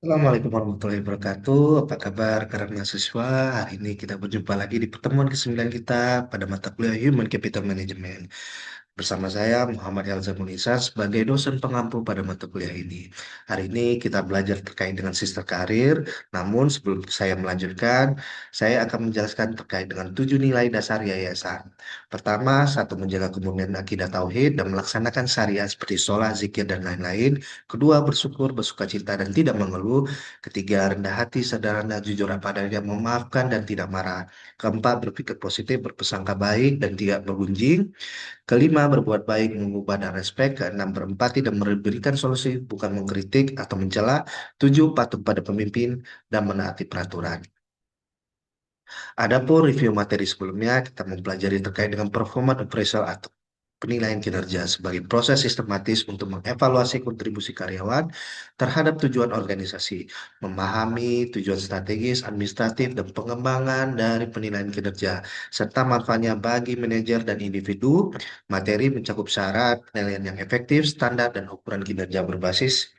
Assalamualaikum warahmatullahi wabarakatuh. Apa kabar para mahasiswa? Hari ini kita berjumpa lagi di pertemuan ke-9 kita pada mata kuliah Human Capital Management. Bersama saya Muhammad Elza Munisa sebagai dosen pengampu pada mata kuliah ini. Hari ini kita belajar terkait dengan sistem karir. Namun sebelum saya melanjutkan, saya akan menjelaskan terkait dengan 7 nilai dasar yayasan. Pertama, satu, menjaga kemurnian akidah tauhid dan melaksanakan syariat seperti sholat, zikir, dan lain-lain. Kedua, bersyukur, bersukacita, dan tidak mengeluh. Ketiga, rendah hati, sederhana, jujur apa adanya, memaafkan, dan tidak marah. Keempat, berpikir positif, berprasangka baik, dan tidak bergunjing. Kelima, berbuat baik, mengubah, dan respek. Keenam, berempati dan memberikan solusi, bukan mengkritik atau mencela. Tujuh, patuh pada pemimpin dan menaati peraturan. Adapun review materi sebelumnya, kita mempelajari terkait dengan performa appraisal atau penilaian kinerja sebagai proses sistematis untuk mengevaluasi kontribusi karyawan terhadap tujuan organisasi, memahami tujuan strategis, administratif, dan pengembangan dari penilaian kinerja, serta manfaatnya bagi manajer dan individu. Materi mencakup syarat, penilaian yang efektif, standar, dan ukuran kinerja berbasis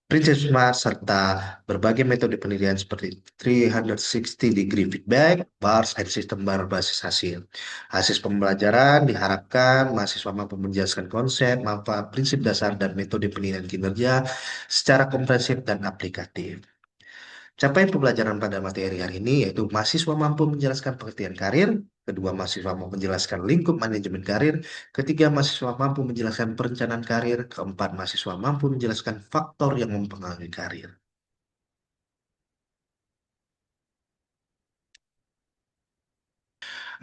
prinsip SMART, serta berbagai metode penilaian seperti 360 degree feedback, bars, dan sistem berbasis hasil. Hasil pembelajaran diharapkan mahasiswa mampu menjelaskan konsep, manfaat, prinsip dasar, dan metode penilaian kinerja secara komprehensif dan aplikatif. Capaian pembelajaran pada materi hari ini yaitu mahasiswa mampu menjelaskan pengertian karir, kedua mahasiswa mampu menjelaskan lingkup manajemen karir, ketiga mahasiswa mampu menjelaskan perencanaan karir, keempat mahasiswa mampu menjelaskan faktor yang mempengaruhi karir.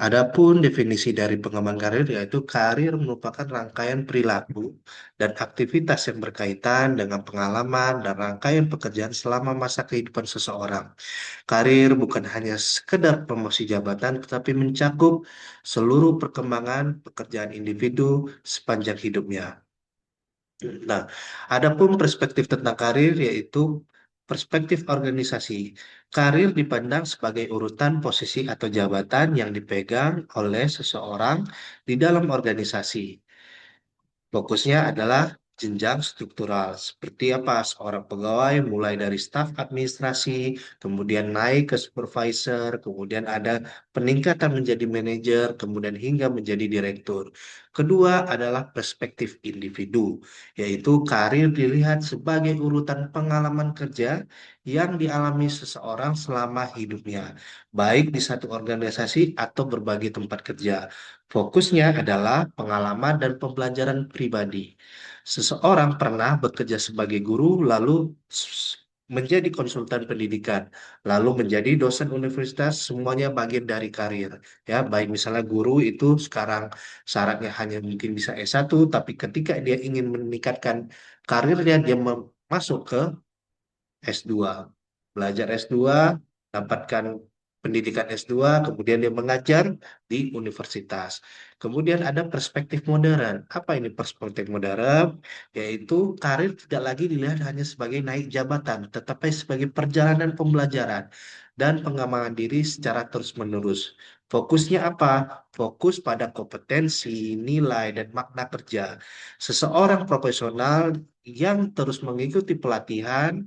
Adapun definisi dari pengembangan karir yaitu karir merupakan rangkaian perilaku dan aktivitas yang berkaitan dengan pengalaman dan rangkaian pekerjaan selama masa kehidupan seseorang. Karir bukan hanya sekedar promosi jabatan, tetapi mencakup seluruh perkembangan pekerjaan individu sepanjang hidupnya. Nah, adapun perspektif tentang karir yaitu perspektif organisasi. Karir dipandang sebagai urutan posisi atau jabatan yang dipegang oleh seseorang di dalam organisasi. Fokusnya adalah jenjang struktural. Seperti apa? Seorang pegawai mulai dari staf administrasi, kemudian naik ke supervisor, kemudian ada peningkatan menjadi manajer, kemudian hingga menjadi direktur. Kedua adalah perspektif individu, yaitu karir dilihat sebagai urutan pengalaman kerja yang dialami seseorang selama hidupnya, baik di satu organisasi atau berbagai tempat kerja. Fokusnya adalah pengalaman dan pembelajaran pribadi. Seseorang pernah bekerja sebagai guru, lalu menjadi konsultan pendidikan, lalu menjadi dosen universitas, semuanya bagian dari karir. Ya, baik misalnya guru itu sekarang syaratnya hanya mungkin bisa S1, tapi ketika dia ingin meningkatkan karirnya, dia masuk ke S2, belajar S2, dapatkan pendidikan S2, kemudian dia mengajar di universitas. Kemudian ada perspektif modern. Apa ini perspektif modern? Yaitu karir tidak lagi dilihat hanya sebagai naik jabatan, tetapi sebagai perjalanan pembelajaran dan pengembangan diri secara terus-menerus. Fokusnya apa? Fokus pada kompetensi, nilai, dan makna kerja. Seseorang profesional yang terus mengikuti pelatihan,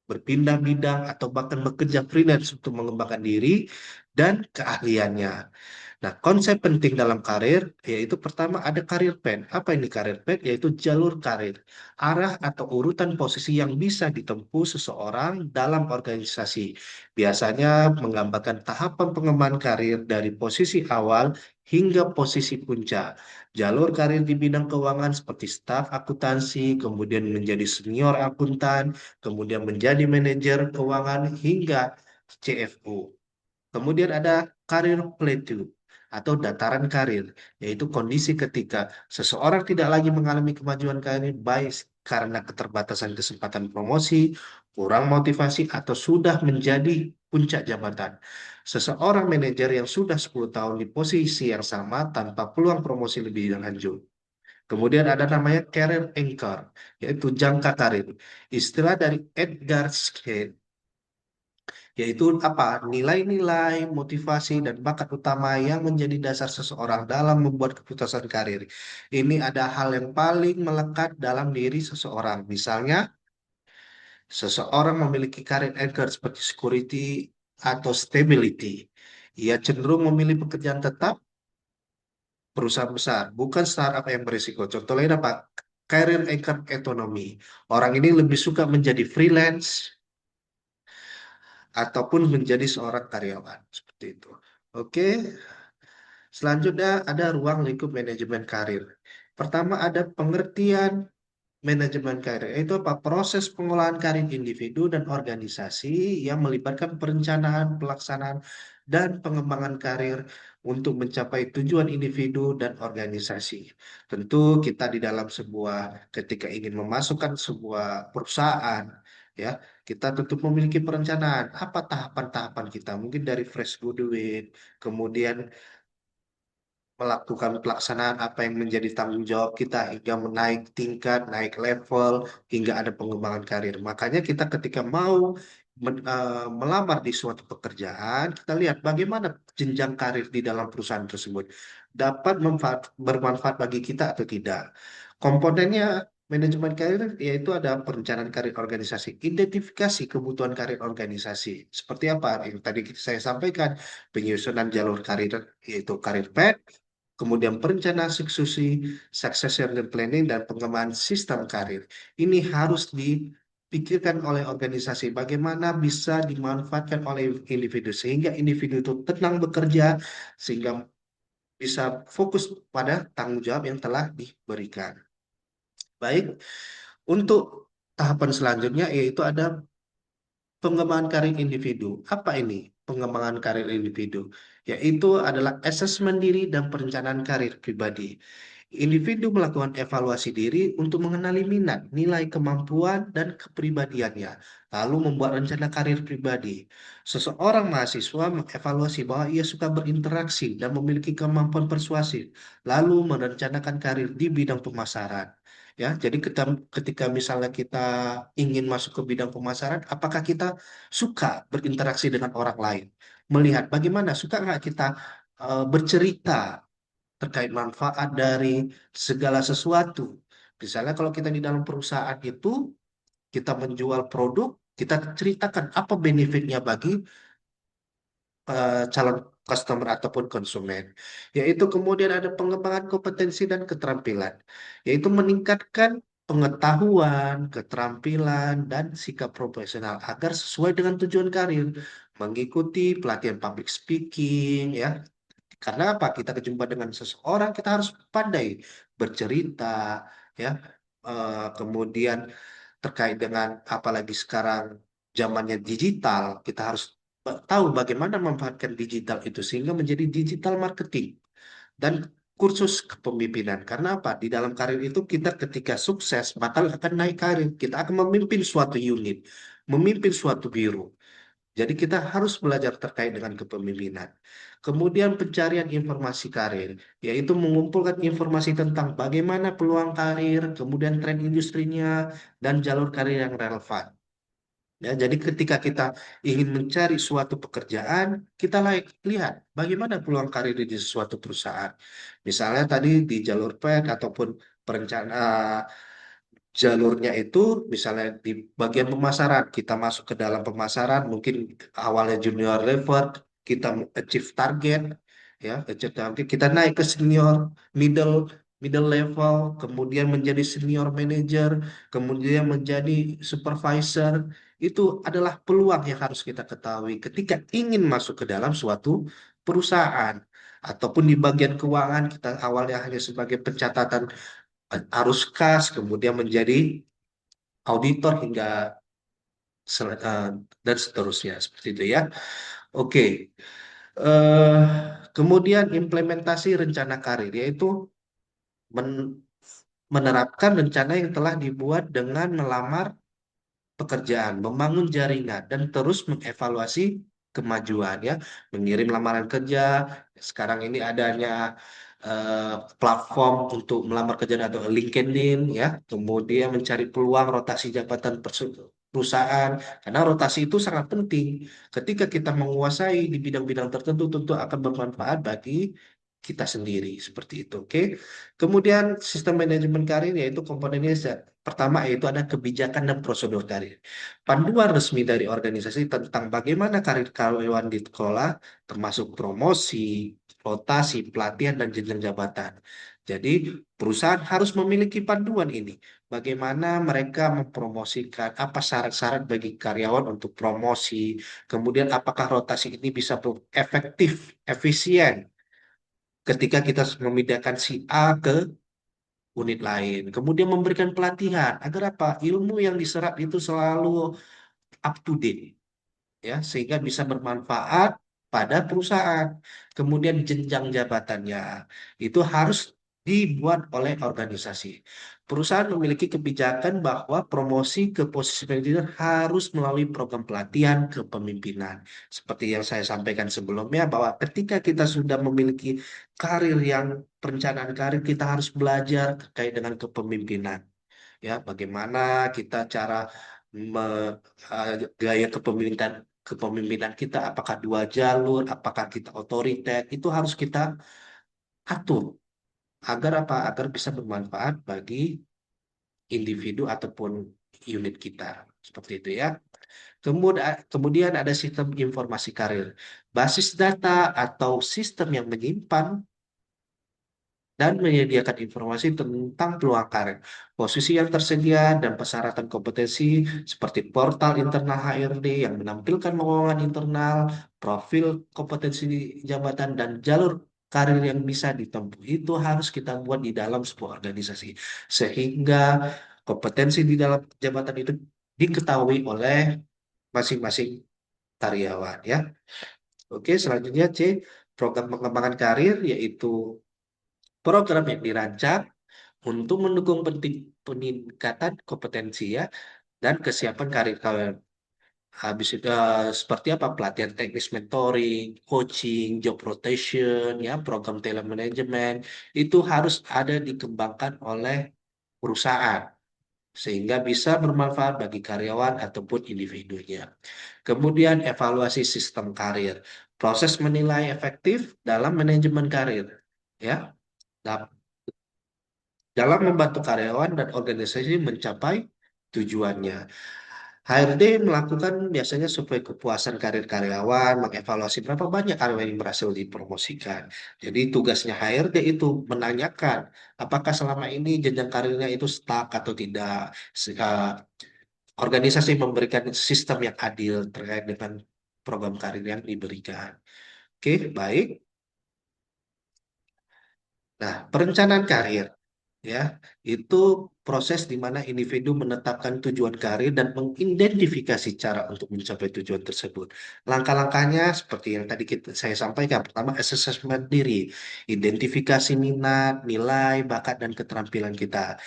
berpindah bidang, atau bahkan bekerja freelance untuk mengembangkan diri dan keahliannya. Nah, konsep penting dalam karir yaitu pertama ada karir path. Apa ini karir path? Yaitu jalur karir, arah atau urutan posisi yang bisa ditempuh seseorang dalam organisasi. Biasanya menggambarkan tahapan pengembangan karir dari posisi awal hingga posisi puncak. Jalur karir di bidang keuangan seperti staf akuntansi, kemudian menjadi senior akuntan, kemudian menjadi manajer keuangan hingga CFO. Kemudian ada karir plateau atau dataran karir, yaitu kondisi ketika seseorang tidak lagi mengalami kemajuan karir baik karena keterbatasan kesempatan promosi, kurang motivasi, atau sudah menjadi puncak jabatan. Seseorang manajer yang sudah 10 tahun di posisi yang sama tanpa peluang promosi lebih lanjut. Kemudian ada namanya career anchor, yaitu jangka karir. Istilah dari Edgar Schein, yaitu apa? Nilai-nilai, motivasi, dan bakat utama yang menjadi dasar seseorang dalam membuat keputusan karir. Ini ada hal yang paling melekat dalam diri seseorang. Misalnya, Seseorang memiliki karir anchor seperti security atau stability. Ia cenderung memilih pekerjaan tetap perusahaan besar, bukan startup yang berisiko. Contoh lain apa? Career anchor ekonomi. Orang ini lebih suka menjadi freelance ataupun menjadi seorang karyawan. Seperti itu. Oke, selanjutnya ada ruang lingkup manajemen karir. Pertama ada pengertian manajemen karir. Itu apa? Proses pengolahan karir individu dan organisasi yang melibatkan perencanaan, pelaksanaan, dan pengembangan karir untuk mencapai tujuan individu dan organisasi. Tentu kita di dalam ketika ingin memasukkan sebuah perusahaan, ya, kita tentu memiliki perencanaan. Apa tahapan-tahapan kita? Mungkin dari fresh graduate, kemudian melakukan pelaksanaan apa yang menjadi tanggung jawab kita hingga menaik tingkat, naik level, hingga ada pengembangan karir. Makanya kita ketika mau melamar di suatu pekerjaan, kita lihat bagaimana jenjang karir di dalam perusahaan tersebut dapat bermanfaat bagi kita atau tidak. Komponennya manajemen karir yaitu ada perencanaan karir organisasi, identifikasi kebutuhan karir organisasi. Seperti apa yang tadi saya sampaikan, penyusunan jalur karir yaitu karir path, kemudian perencanaan suksesi, succession dan planning, dan pengembangan sistem karir. Ini harus dipikirkan oleh organisasi bagaimana bisa dimanfaatkan oleh individu sehingga individu itu tenang bekerja sehingga bisa fokus pada tanggung jawab yang telah diberikan. Baik, untuk tahapan selanjutnya yaitu ada pengembangan karir individu. Apa ini pengembangan karir individu? Yaitu adalah asesmen diri dan perencanaan karir pribadi. Individu melakukan evaluasi diri untuk mengenali minat, nilai kemampuan, dan kepribadiannya, lalu membuat rencana karir pribadi. Seseorang mahasiswa mengevaluasi bahwa ia suka berinteraksi dan memiliki kemampuan persuasif, lalu merencanakan karir di bidang pemasaran. Ya, jadi ketika misalnya kita ingin masuk ke bidang pemasaran, apakah kita suka berinteraksi dengan orang lain? Melihat bagaimana, suka nggak kita bercerita terkait manfaat dari segala sesuatu. Misalnya kalau kita di dalam perusahaan itu, kita menjual produk, kita ceritakan apa benefitnya bagi calon customer ataupun konsumen. Yaitu kemudian ada pengembangan kompetensi dan keterampilan, yaitu meningkatkan pengetahuan, keterampilan, dan sikap profesional agar sesuai dengan tujuan karir, mengikuti pelatihan public speaking, ya, karena apa? Kita berjumpa dengan seseorang, kita harus pandai bercerita, ya. Kemudian terkait dengan apalagi sekarang zamannya digital, kita harus tahu bagaimana memanfaatkan digital itu sehingga menjadi digital marketing dan kursus kepemimpinan. Karena apa? Di dalam karir itu kita ketika sukses, bakal akan naik karir. Kita akan memimpin suatu unit, memimpin suatu biro. Jadi kita harus belajar terkait dengan kepemimpinan. Kemudian pencarian informasi karir, yaitu mengumpulkan informasi tentang bagaimana peluang karir, kemudian tren industrinya, dan jalur karir yang relevan. Ya, jadi ketika kita ingin mencari suatu pekerjaan, kita lihat bagaimana peluang karir di suatu perusahaan. Misalnya tadi di jalur PET ataupun perencanaan jalurnya itu misalnya di bagian pemasaran kita masuk ke dalam pemasaran mungkin awalnya junior level kita achieve target, ya achieve target kita naik ke senior, middle middle level, kemudian menjadi senior manager, kemudian menjadi supervisor. Itu adalah peluang yang harus kita ketahui ketika ingin masuk ke dalam suatu perusahaan. Ataupun di bagian keuangan kita awalnya hanya sebagai pencatatan arus kas, kemudian menjadi auditor hingga dan seterusnya seperti itu ya. Oke. eh Kemudian implementasi rencana karir yaitu men- menerapkan rencana yang telah dibuat dengan melamar pekerjaan, membangun jaringan, dan terus mengevaluasi kemajuan ya, mengirim lamaran kerja. Sekarang ini adanya platform untuk melamar kerja atau LinkedIn ya, kemudian mencari peluang rotasi jabatan perusahaan, karena rotasi itu sangat penting. Ketika kita menguasai di bidang-bidang tertentu, tentu akan bermanfaat bagi kita sendiri seperti itu. Oke. Kemudian sistem manajemen karir yaitu komponennya pertama yaitu ada kebijakan dan prosedur karir. Panduan resmi dari organisasi tentang bagaimana karir karyawan dikelola, termasuk promosi, rotasi, pelatihan, dan jenjang jabatan. Jadi, perusahaan harus memiliki panduan ini. Bagaimana mereka mempromosikan, apa syarat-syarat bagi karyawan untuk promosi, kemudian apakah rotasi ini bisa efektif, efisien ketika kita memindahkan si A ke unit lain. Kemudian memberikan pelatihan agar apa? Ilmu yang diserap itu selalu up to date ya, sehingga bisa bermanfaat pada perusahaan. Kemudian jenjang jabatannya itu harus dibuat oleh organisasi. Perusahaan memiliki kebijakan bahwa promosi ke posisi manajer harus melalui program pelatihan kepemimpinan. Seperti yang saya sampaikan sebelumnya, bahwa ketika kita sudah memiliki karir yang perencanaan karir, kita harus belajar terkait dengan kepemimpinan ya, bagaimana kita cara gaya kepemimpinan kita, apakah dua jalur, apakah kita otoriter, itu harus kita atur agar apa, agar bisa bermanfaat bagi individu ataupun unit kita, seperti itu ya. Kemudian ada sistem informasi karir, basis data atau sistem yang menyimpan dan menyediakan informasi tentang peluang karir, posisi yang tersedia, dan persyaratan kompetensi seperti portal internal HRD yang menampilkan lowongan internal, profil kompetensi jabatan, dan jalur karir yang bisa ditempuh. Itu harus kita buat di dalam sebuah organisasi, sehingga kompetensi di dalam jabatan itu diketahui oleh masing-masing karyawan ya. Oke, selanjutnya C, program pengembangan karir, yaitu program yang dirancang untuk mendukung peningkatan kompetensi ya dan kesiapan karir kalian. Habis itu seperti apa, pelatihan teknis mentoring, coaching, job rotation, ya program telemanajemen itu harus ada dikembangkan oleh perusahaan sehingga bisa bermanfaat bagi karyawan ataupun individunya. Kemudian evaluasi sistem karir, proses menilai efektif dalam manajemen karir, ya. Dalam membantu karyawan dan organisasi mencapai tujuannya. HRD melakukan biasanya survei kepuasan karir karyawan, mengevaluasi berapa banyak karyawan yang berhasil dipromosikan. Jadi tugasnya HRD itu menanyakan apakah selama ini jenjang karirnya itu stuck atau tidak. Organisasi memberikan sistem yang adil terkait dengan program karir yang diberikan. Oke, baik. Nah, perencanaan karir ya, itu proses di mana individu menetapkan tujuan karir dan mengidentifikasi cara untuk mencapai tujuan tersebut. Langkah-langkahnya seperti yang tadi saya sampaikan. Pertama, assessment diri, identifikasi minat, nilai, bakat, dan keterampilan kita.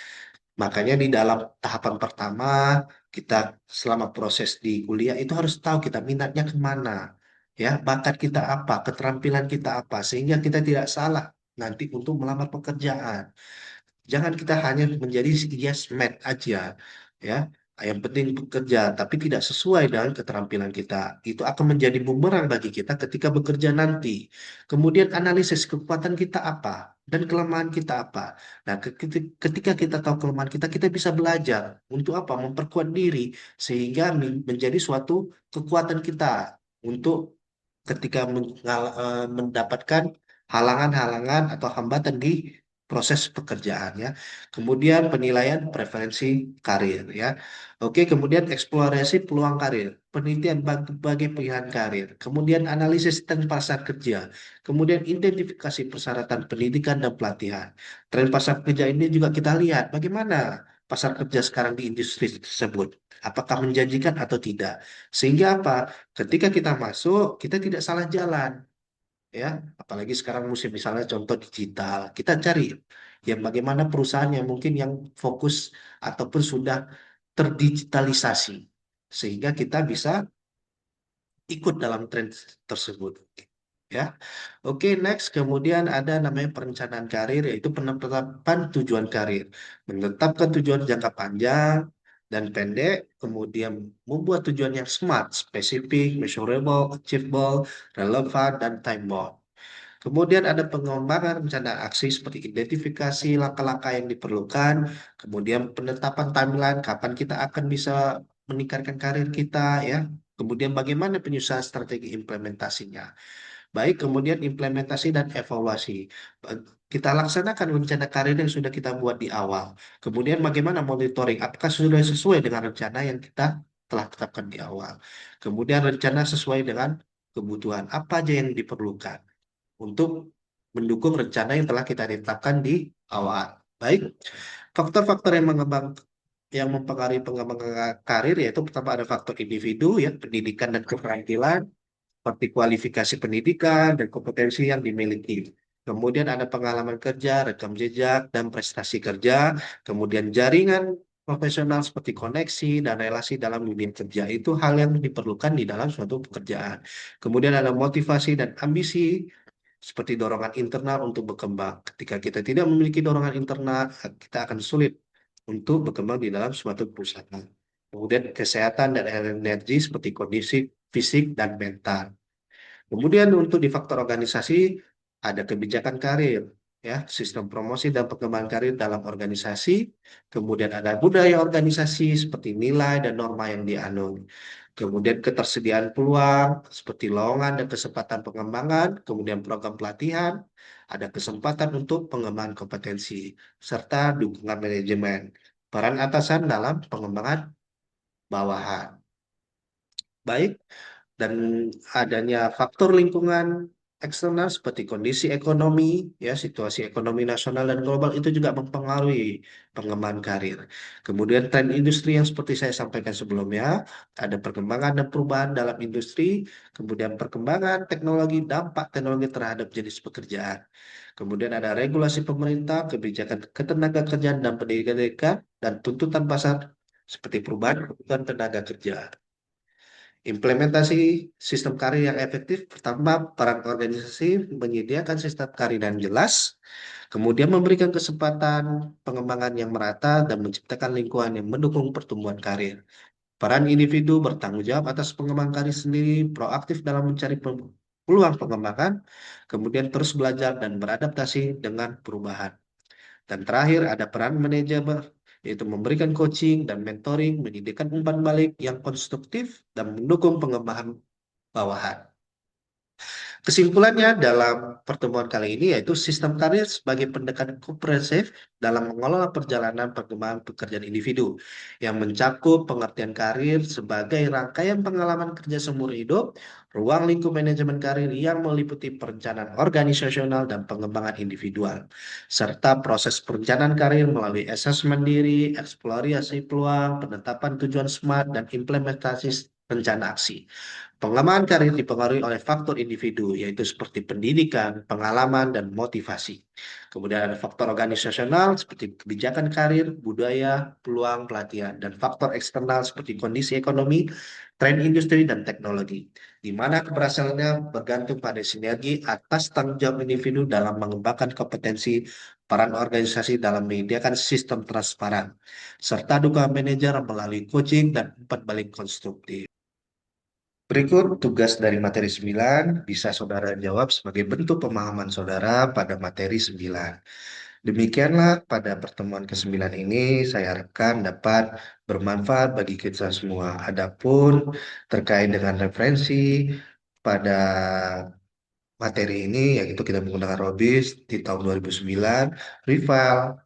Makanya di dalam tahapan pertama, kita selama proses di kuliah itu harus tahu kita minatnya kemana, ya, bakat kita apa, keterampilan kita apa, sehingga kita tidak salah nanti untuk melamar pekerjaan. Jangan kita hanya menjadi yes man aja, ya. Yang penting bekerja, tapi tidak sesuai dengan keterampilan kita. Itu akan menjadi bumerang bagi kita ketika bekerja nanti. Kemudian analisis kekuatan kita apa dan kelemahan kita apa. Nah, ketika kita tahu kelemahan kita, kita bisa belajar untuk apa? Memperkuat diri sehingga menjadi suatu kekuatan kita untuk ketika mendapatkan halangan-halangan atau hambatan di proses pekerjaannya. Kemudian penilaian preferensi karir ya. Oke, kemudian eksplorasi peluang karir, penelitian berbagai pilihan karir, kemudian analisis tren pasar kerja, kemudian identifikasi persyaratan pendidikan dan pelatihan. Tren pasar kerja ini juga kita lihat bagaimana pasar kerja sekarang di industri tersebut. Apakah menjanjikan atau tidak? Sehingga apa? Ketika kita masuk, kita tidak salah jalan ya, apalagi sekarang musim misalnya contoh digital, kita cari yang bagaimana perusahaan yang mungkin yang fokus ataupun sudah terdigitalisasi sehingga kita bisa ikut dalam tren tersebut ya. Oke, next kemudian ada namanya perencanaan karir, yaitu penetapan tujuan karir, menetapkan tujuan jangka panjang dan pendek, kemudian membuat tujuan yang smart, spesifik, measurable, achievable, relevan, dan time bound. Kemudian ada pengembangan rencana aksi seperti identifikasi langkah-langkah yang diperlukan, kemudian penetapan timeline kapan kita akan bisa meningkatkan karir kita ya. Kemudian bagaimana penyusunan strategi implementasinya. Baik, kemudian implementasi dan evaluasi. Kita laksanakan rencana karir yang sudah kita buat di awal. Kemudian bagaimana monitoring? Apakah sudah sesuai dengan rencana yang kita telah tetapkan di awal? Kemudian rencana sesuai dengan kebutuhan apa aja yang diperlukan untuk mendukung rencana yang telah kita tetapkan di awal. Baik, faktor-faktor yang mempengaruhi pengembangan karir yaitu pertama ada faktor individu ya, pendidikan dan keterampilan, seperti kualifikasi pendidikan dan kompetensi yang dimiliki. Kemudian ada pengalaman kerja, rekam jejak, dan prestasi kerja. Kemudian jaringan profesional seperti koneksi dan relasi dalam dunia kerja. Itu hal yang diperlukan di dalam suatu pekerjaan. Kemudian ada motivasi dan ambisi seperti dorongan internal untuk berkembang. Ketika kita tidak memiliki dorongan internal, kita akan sulit untuk berkembang di dalam suatu perusahaan. Kemudian kesehatan dan energi seperti kondisi fisik dan mental. Kemudian untuk di faktor organisasi ada kebijakan karir, ya, sistem promosi dan pengembangan karir dalam organisasi. Kemudian ada budaya organisasi seperti nilai dan norma yang dianut. Kemudian ketersediaan peluang seperti lowongan dan kesempatan pengembangan. Kemudian program pelatihan, ada kesempatan untuk pengembangan kompetensi serta dukungan manajemen. Peran atasan dalam pengembangan bawahan. Baik, dan adanya faktor lingkungan eksternal seperti kondisi ekonomi, ya, situasi ekonomi nasional dan global itu juga mempengaruhi pengembangan karir. Kemudian tren industri yang seperti saya sampaikan sebelumnya, ada perkembangan dan perubahan dalam industri, kemudian perkembangan teknologi, dampak teknologi terhadap jenis pekerjaan. Kemudian ada regulasi pemerintah, kebijakan ketenagakerjaan dan pendidikan, dan tuntutan pasar seperti perubahan kebutuhan tenaga kerja. Implementasi sistem karir yang efektif, pertama, peran organisasi menyediakan sistem karir yang jelas, kemudian memberikan kesempatan pengembangan yang merata dan menciptakan lingkungan yang mendukung pertumbuhan karir. Peran individu bertanggung jawab atas pengembangan karir sendiri, proaktif dalam mencari peluang pengembangan, kemudian terus belajar dan beradaptasi dengan perubahan. Dan terakhir ada peran manajemen, yaitu memberikan coaching dan mentoring, menyediakan umpan balik yang konstruktif dan mendukung pengembangan bawahan. Kesimpulannya dalam pertemuan kali ini yaitu sistem karir sebagai pendekatan komprehensif dalam mengelola perjalanan perkembangan pekerjaan individu yang mencakup pengertian karir sebagai rangkaian pengalaman kerja seumur hidup, ruang lingkup manajemen karir yang meliputi perencanaan organisasional dan pengembangan individual, serta proses perencanaan karir melalui asesmen diri, eksplorasi peluang, penetapan tujuan SMART, dan implementasi rencana aksi. Pengembangan karir dipengaruhi oleh faktor individu, yaitu seperti pendidikan, pengalaman, dan motivasi. Kemudian ada faktor organisasional seperti kebijakan karir, budaya, peluang pelatihan, dan faktor eksternal seperti kondisi ekonomi, tren industri, dan teknologi. Di mana keberhasilannya bergantung pada sinergi atas tanggung jawab individu dalam mengembangkan kompetensi, peran organisasi dalam menyediakan sistem transparan, serta dukungan manajer melalui coaching dan umpan balik konstruktif. Berikut tugas dari materi 9 bisa saudara jawab sebagai bentuk pemahaman saudara pada materi 9. Demikianlah pada pertemuan ke-9 ini saya harapkan dapat bermanfaat bagi kita semua. Adapun terkait dengan referensi pada materi ini yaitu kita menggunakan Robis di tahun 2009,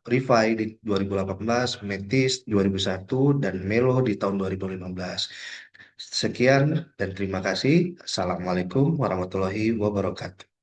Rifai di 2018, Metis 2001, dan Melo di tahun 2015. Sekian dan terima kasih. Assalamualaikum warahmatullahi wabarakatuh.